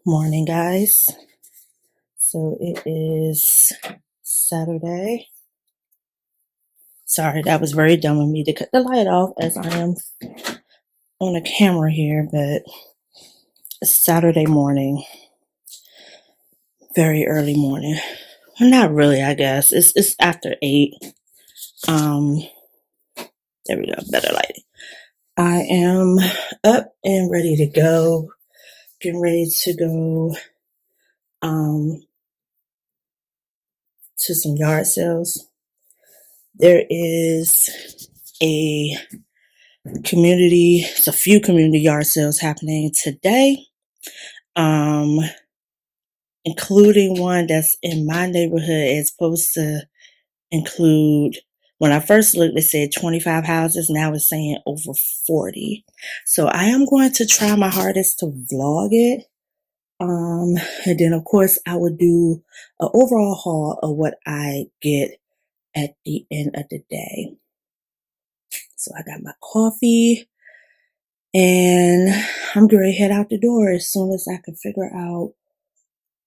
Morning, guys. So it is Saturday. Sorry, that was very dumb of me to cut the light off as I am on a camera here, but it's Saturday morning, very early morning. Well, not really, I guess. It's after 8. Um, there we go, better lighting. I am up and ready to go. Getting ready to go to some yard sales. There is a few community yard sales happening today, um, including one that's in my neighborhood. It's supposed to include, when I first looked, it said 25 houses. Now it's saying over 40. So I am going to try my hardest to vlog it. And then of course I would do an overall haul of what I get at the end of the day. So I got my coffee. And I'm going to head out the door as soon as I can figure out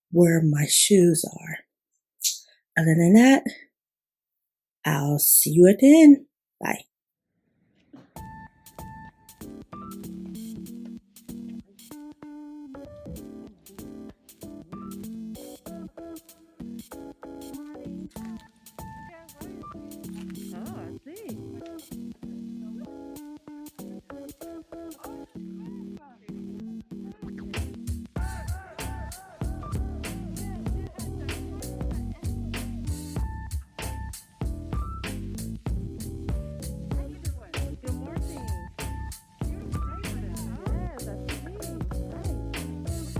where my shoes are. Other than that, I'll see you at the end. Bye. Oh, I see. Good morning. Yes, I see. Nice.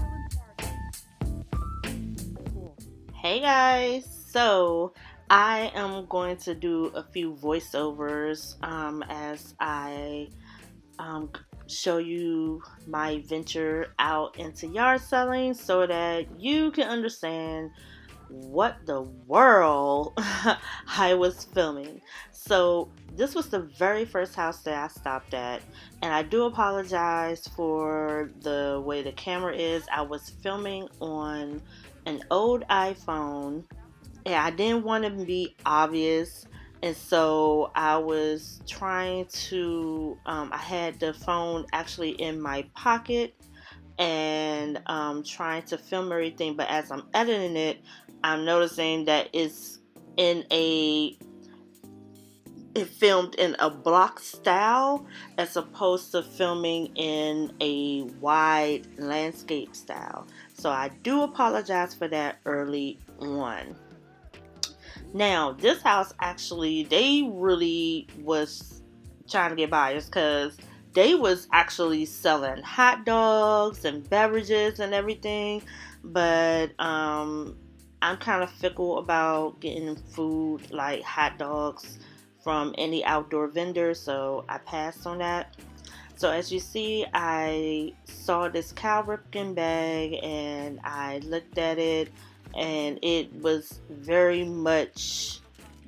Cool. Hey guys, so I am going to do a few voiceovers as I um, show you my venture out into yard selling so that you can understand what the world I was filming. So this was the very first house that I stopped at, and I do apologize for the way the camera is. I was filming on an old iPhone, and I didn't want to be obvious, and so I was trying to I had the phone actually in my pocket and trying to film everything, but as I'm editing it, I'm noticing that it filmed in a block style as opposed to filming in a wide landscape style. So I do apologize for that early on. Now, this house actually, they really was trying to get buyers because they was actually selling hot dogs and beverages and everything. But I'm kind of fickle about getting food like hot dogs from any outdoor vendor, so I passed on that. So as you see, I saw this Cal Ripken bag and I looked at it, and it was very much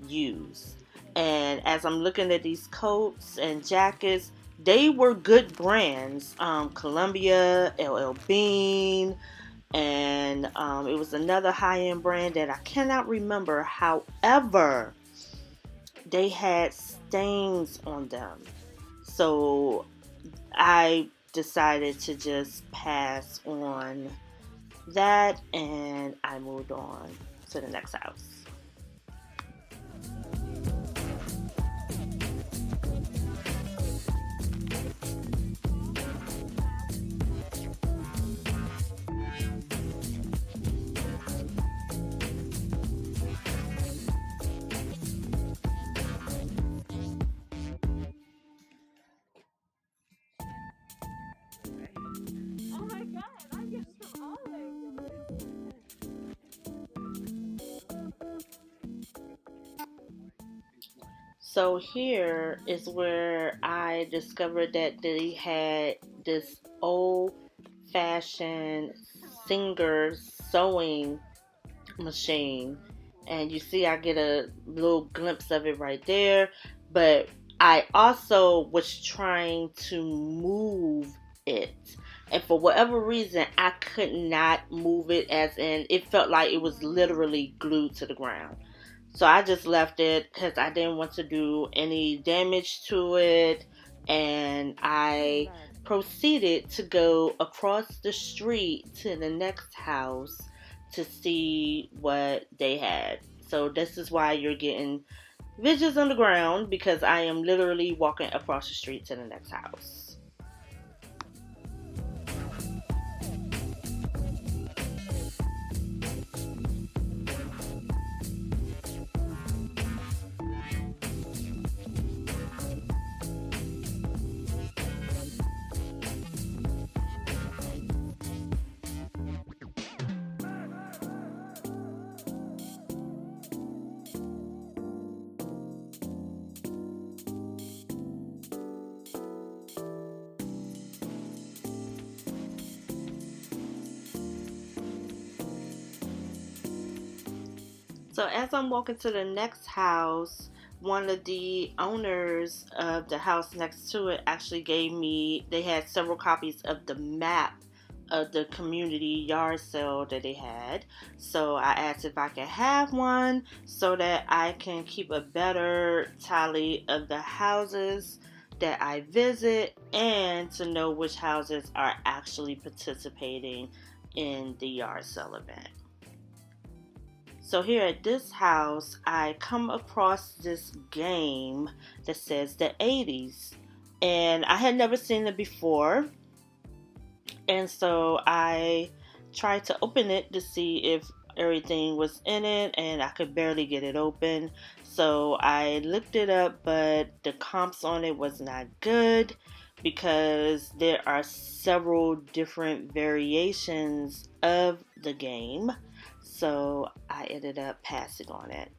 used. And as I'm looking at these coats and jackets, they were good brands. Columbia, LL Bean, and it was another high-end brand that I cannot remember. However, they had stains on them. So I decided to just pass on that, and I moved on to the next house. Oh my God, I get some olives. So here is where I discovered that they had this old fashioned Singer sewing machine, and you see I get a little glimpse of it right there, but I also was trying to move it. And for whatever reason, I could not move it, as in, it felt like it was literally glued to the ground. So I just left it because I didn't want to do any damage to it. And I proceeded to go across the street to the next house to see what they had. So this is why you're getting visuals on the ground, because I am literally walking across the street to the next house. So as I'm walking to the next house, one of the owners of the house next to it actually gave me, they had several copies of the map of the community yard sale that they had. So I asked if I could have one so that I can keep a better tally of the houses that I visit and to know which houses are actually participating in the yard sale event. So here at this house, I come across this game that says the 80s. And I had never seen it before. And so I tried to open it to see if everything was in it, and I could barely get it open. So I looked it up, but the comps on it was not good because there are several different variations of the game. So I ended up passing on it.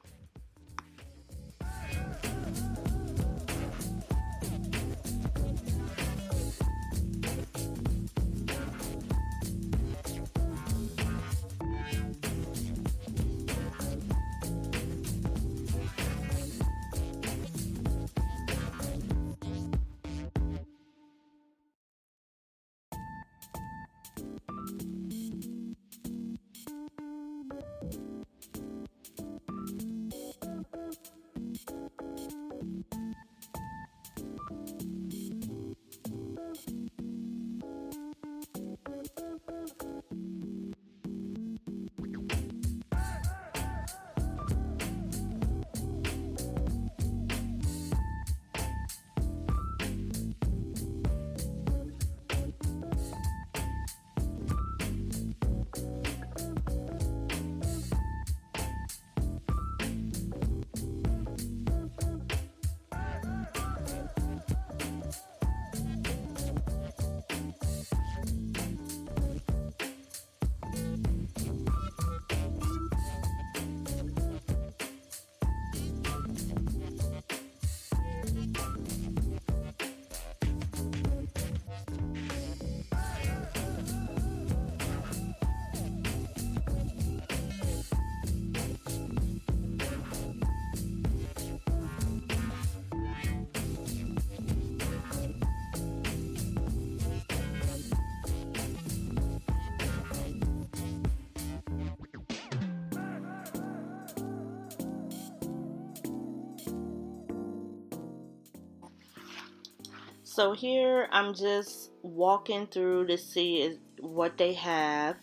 So here I'm just walking through to see what they have,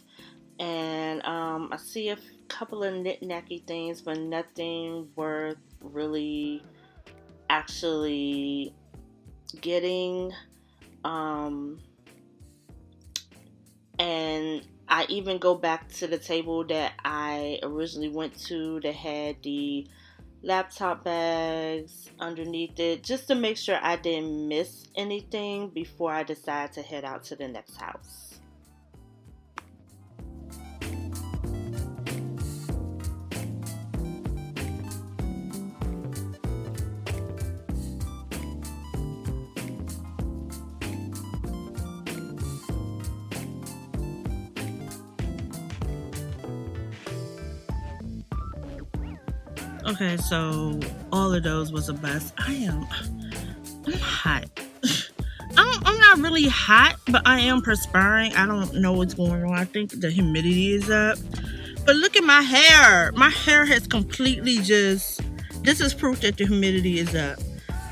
and I see a couple of knick-knacky things, but nothing worth really actually getting. Um, and I even go back to the table that I originally went to that had the laptop bags underneath it, just to make sure I didn't miss anything before I decide to head out to the next house. Okay, so all of those was a bust. I'm hot. I'm not not really hot, but I am perspiring. I don't know what's going on. I think the humidity is up. But look at my hair. My hair has completely just... This is proof that the humidity is up.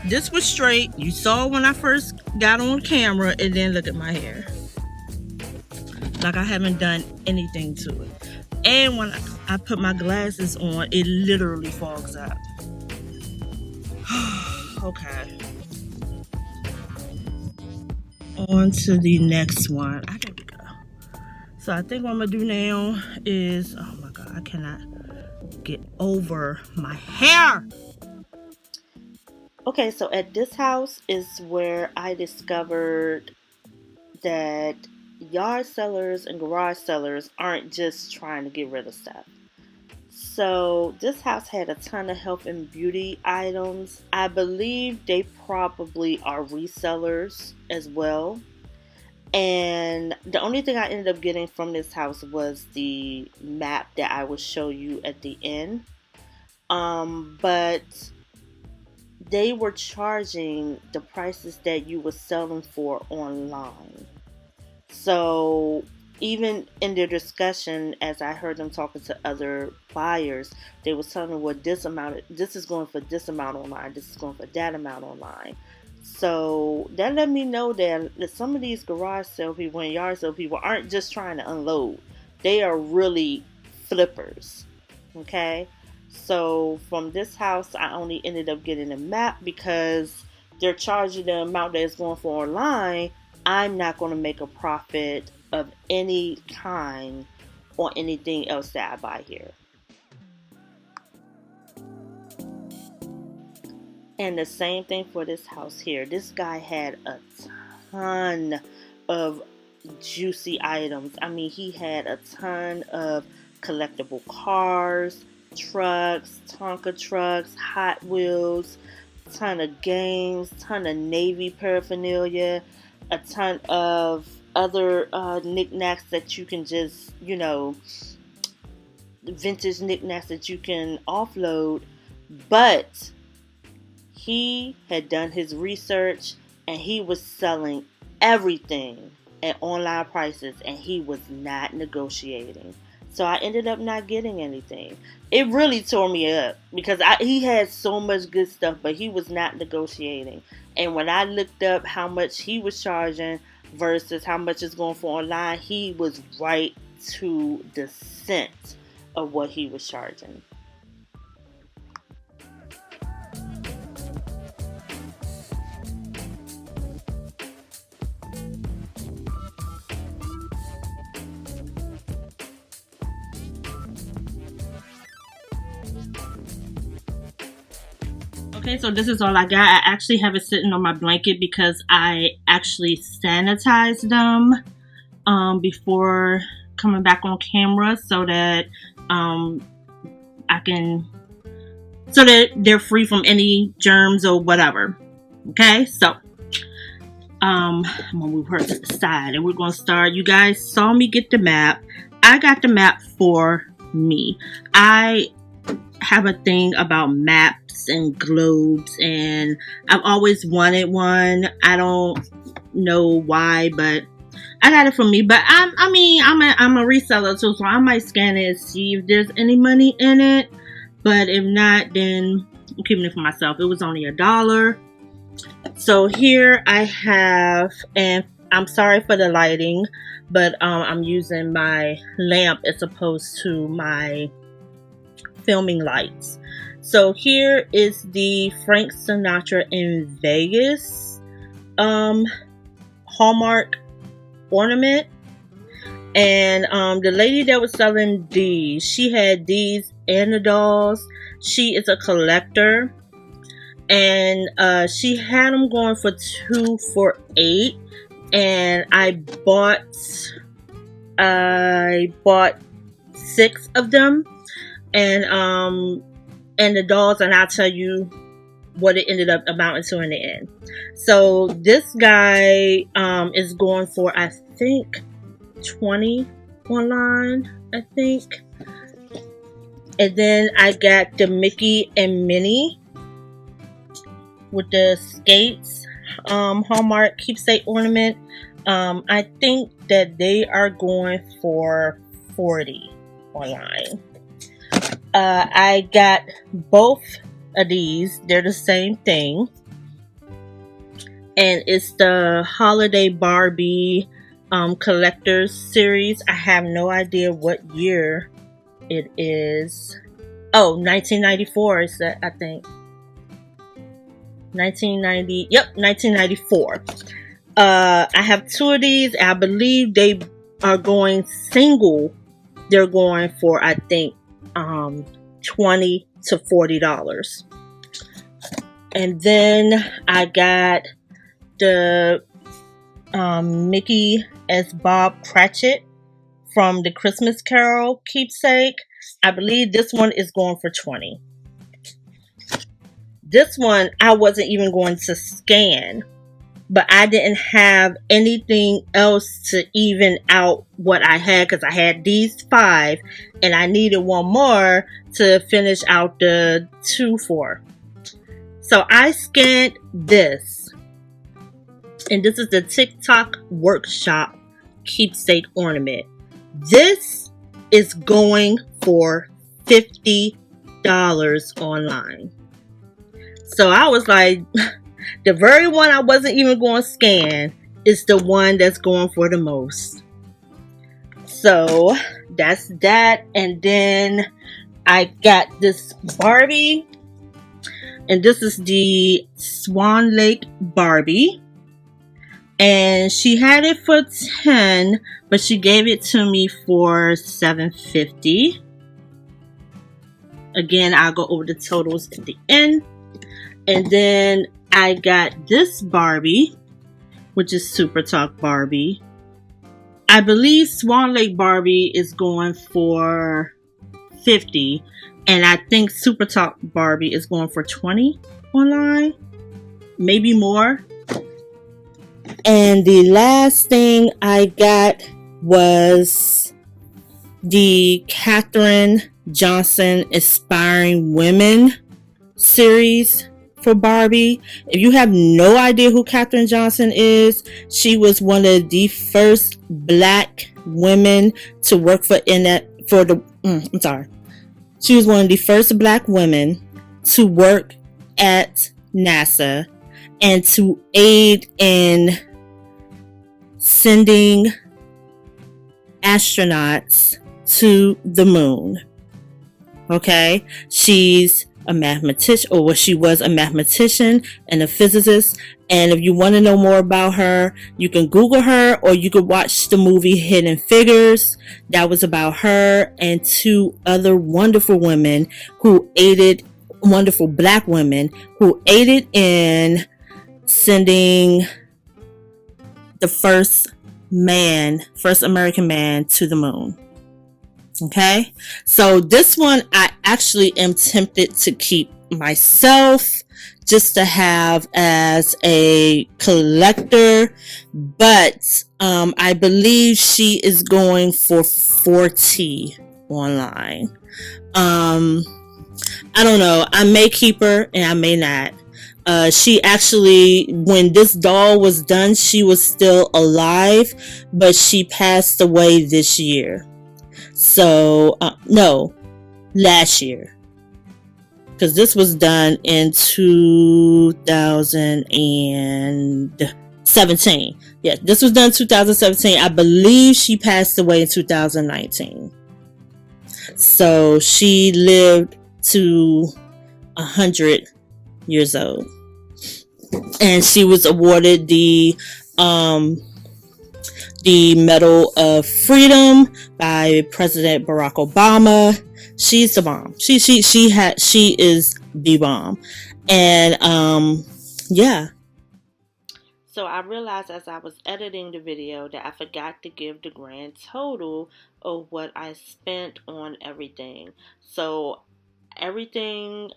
This was straight. You saw when I first got on camera, and then look at my hair. Like I haven't done anything to it. And when I put my glasses on, it literally fogs up. Okay. On to the next one. There we go. So I think what I'm gonna do now is, oh my God, I cannot get over my hair. Okay, so at this house is where I discovered that yard sellers and garage sellers aren't just trying to get rid of stuff. So this house had a ton of health and beauty items. I believe they probably are resellers as well. And the only thing I ended up getting from this house was the map that I will show you at the end. But they were charging the prices that you were selling for online. So even in their discussion, as I heard them talking to other buyers, they was telling me, well, this is going for this amount online, this is going for that amount online. So that let me know that some of these garage sale people and yard sale people aren't just trying to unload. They are really flippers. Okay? So from this house, I only ended up getting a map because they're charging the amount that it's going for online. I'm not going to make a profit of any kind on anything else that I buy here. And the same thing for this house here. This guy had a ton of juicy items. I mean, he had a ton of collectible cars, trucks, Tonka trucks, Hot Wheels, ton of games, ton of Navy paraphernalia, a ton of other knickknacks that you can just, vintage knickknacks that you can offload. But he had done his research and he was selling everything at online prices and he was not negotiating. So I ended up not getting anything. It really tore me up because he had so much good stuff, but he was not negotiating. And when I looked up how much he was charging versus how much it's going for online, he was right to the cent of what he was charging. Okay, so this is all I got. I actually have it sitting on my blanket because I actually sanitized them before coming back on camera so that so that they're free from any germs or whatever. Okay, so I'm gonna move her to the side and we're gonna start. You guys saw me get the map. I got the map for me. I have a thing about maps and globes and I've always wanted one. I don't know why, but I got it for me. But I'm a reseller too, so I might scan it and see if there's any money in it. But if not, then I'm keeping it for myself. It was only $1. So here I have, and I'm sorry for the lighting, but I'm using my lamp as opposed to my filming lights. So here is the Frank Sinatra in Vegas Hallmark ornament. And the lady that was selling these, she had these and the dolls. She is a collector. And she had them going for 2 for $8. And I bought 6 of them. And the dolls, and I'll tell you what it ended up amounting to in the end. So this guy is going for, I think, $20 online, I think. And then I got the Mickey and Minnie with the skates, Hallmark keepsake ornament. I think that they are going for $40 online. I got both of these. They're the same thing. And it's the Holiday Barbie Collectors Series. I have no idea what year it is. Oh, 1994 is that, I think. 1990. Yep, 1994. I have two of these. I believe they are going single. They're going for, I think, $20 to $40. And then I got the Mickey as Bob Cratchit from the Christmas Carol keepsake. I believe this one is going for $20. This one I wasn't even going to scan, but I didn't have anything else to even out what I had, because I had these 5 and I needed one more to finish out the 2 for. So I scanned this, and this is the TikTok Workshop keepsake ornament. This is going for $50 online. So I was like, the very one I wasn't even going to scan is the one that's going for the most. So that's that. And then I got this Barbie, and this is the Swan Lake Barbie. And she had it for $10, but she gave it to me for $7.50. Again, I'll go over the totals at the end. And then I got this Barbie, which is Super Talk Barbie. I believe Swan Lake Barbie is going for $50, and I think Super Talk Barbie is going for $20 online, maybe more. And the last thing I got was the Katherine Johnson Inspiring Women series for Barbie. If you have no idea who Katherine Johnson is, she was one of the first black women to work for She was one of the first black women to work at NASA and to aid in sending astronauts to the moon. Okay? She's a mathematician, or she was a mathematician and a physicist. And if you want to know more about her, you can Google her, or you could watch the movie Hidden Figures. That was about her and 2 other wonderful women wonderful black women who aided in sending the first American man to the moon. Okay, so this one I actually am tempted to keep myself, just to have as a collector, but I believe she is going for $40 online. I don't know, I may keep her and I may not. She actually, when this doll was done, she was still alive, but she passed away this year. So, no, last year. Because this was done in 2017. Yeah, this was done in 2017. I believe she passed away in 2019. So, she lived to 100 years old. And she was awarded the Medal of Freedom by President Barack Obama. She's the bomb. She is the bomb. And yeah. So I realized as I was editing the video that I forgot to give the grand total of what I spent on everything. So everything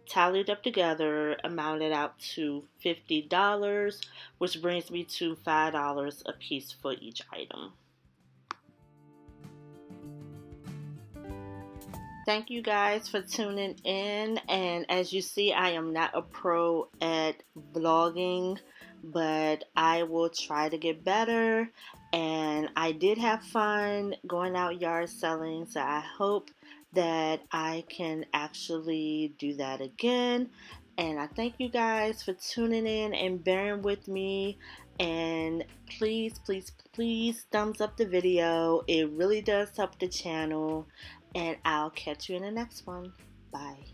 tallied up together amounted out to $50, which brings me to $5 a piece for each item. Thank you guys for tuning in, and as you see, I am not a pro at vlogging, but I will try to get better. And I did have fun going out yard selling, so I hope that I can actually do that again. And I thank you guys for tuning in and bearing with me. And please, please, please thumbs up the video. It really does help the channel. And I'll catch you in the next one. Bye.